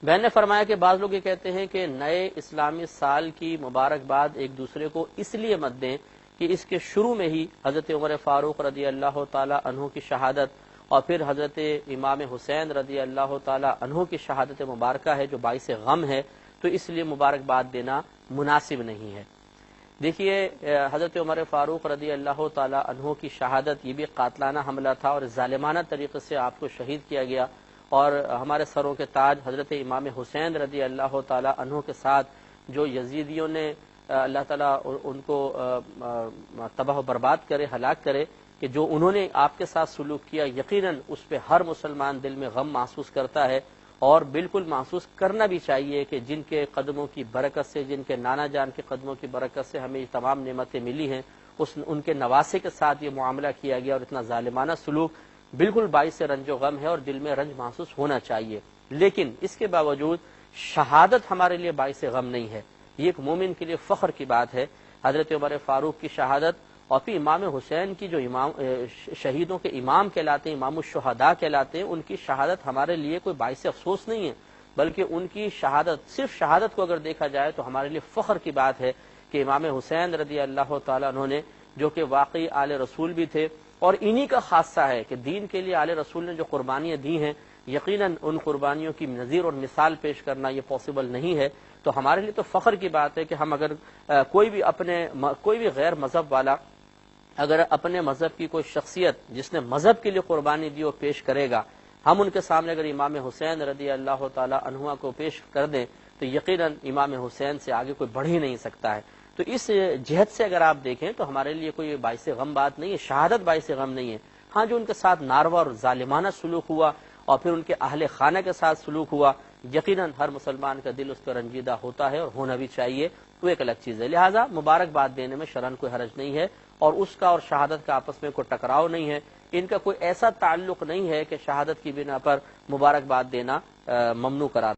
بہن نے فرمایا کہ بعض لوگ یہ کہتے ہیں کہ نئے اسلامی سال کی مبارکباد ایک دوسرے کو اس لیے مت دیں کہ اس کے شروع میں ہی حضرت عمر فاروق رضی اللہ تعالی عنہ کی شہادت اور پھر حضرت امام حسین رضی اللہ تعالی عنہ کی شہادت مبارکہ ہے جو باعث غم ہے، تو اس لیے مبارکباد دینا مناسب نہیں ہے۔ دیکھیے حضرت عمر فاروق رضی اللہ تعالی عنہ کی شہادت یہ بھی قاتلانہ حملہ تھا اور ظالمانہ طریقے سے آپ کو شہید کیا گیا، اور ہمارے سروں کے تاج حضرت امام حسین رضی اللہ تعالی عنہ کے ساتھ جو یزیدیوں نے اللہ تعالیٰ ان کو تباہ و برباد کرے، ہلاک کرے، کہ جو انہوں نے آپ کے ساتھ سلوک کیا، یقیناً اس پہ ہر مسلمان دل میں غم محسوس کرتا ہے، اور بالکل محسوس کرنا بھی چاہیے کہ جن کے قدموں کی برکت سے، جن کے نانا جان کے قدموں کی برکت سے ہمیں یہ تمام نعمتیں ملی ہیں، ان کے نواسے کے ساتھ یہ معاملہ کیا گیا اور اتنا ظالمانہ سلوک بالکل باعث رنج و غم ہے اور دل میں رنج محسوس ہونا چاہیے۔ لیکن اس کے باوجود شہادت ہمارے لیے باعث غم نہیں ہے، یہ ایک مومن کے لیے فخر کی بات ہے۔ حضرت عمر فاروق کی شہادت اور پھر امام حسین کی جو شہیدوں کے امام کہلاتے ہیں، امام الشہداء کہلاتے ہیں، ان کی شہادت ہمارے لیے کوئی باعث افسوس نہیں ہے، بلکہ ان کی شہادت، صرف شہادت کو اگر دیکھا جائے تو ہمارے لیے فخر کی بات ہے کہ امام حسین رضی اللہ تعالیٰ عنہ نے، جو کہ واقعی آل رسول بھی تھے، اور انہی کا خاصہ ہے کہ دین کے لیے آل رسول نے جو قربانیاں دی ہیں، یقیناً ان قربانیوں کی نظیر اور مثال پیش کرنا یہ پاسبل نہیں ہے۔ تو ہمارے لیے تو فخر کی بات ہے کہ ہم اگر کوئی بھی غیر مذہب والا اگر اپنے مذہب کی کوئی شخصیت جس نے مذہب کے لیے قربانی دی وہ پیش کرے گا، ہم ان کے سامنے اگر امام حسین رضی اللہ تعالی عنہ کو پیش کر دیں تو یقیناً امام حسین سے آگے کوئی بڑھ ہی نہیں سکتا ہے۔ تو اس جہت سے اگر آپ دیکھیں تو ہمارے لیے کوئی باعث غم بات نہیں ہے، شہادت باعث غم نہیں ہے۔ ہاں، جو ان کے ساتھ ناروا اور ظالمانہ سلوک ہوا اور پھر ان کے اہل خانہ کے ساتھ سلوک ہوا، یقیناً ہر مسلمان کا دل اس پر رنجیدہ ہوتا ہے اور ہونا بھی چاہیے، وہ ایک الگ چیز ہے۔ لہٰذا مبارکباد دینے میں شرعاً کوئی حرج نہیں ہے، اور اس کا اور شہادت کا آپس میں کوئی ٹکراؤ نہیں ہے، ان کا کوئی ایسا تعلق نہیں ہے کہ شہادت کی بنا پر مبارکباد دینا ممنوع قرار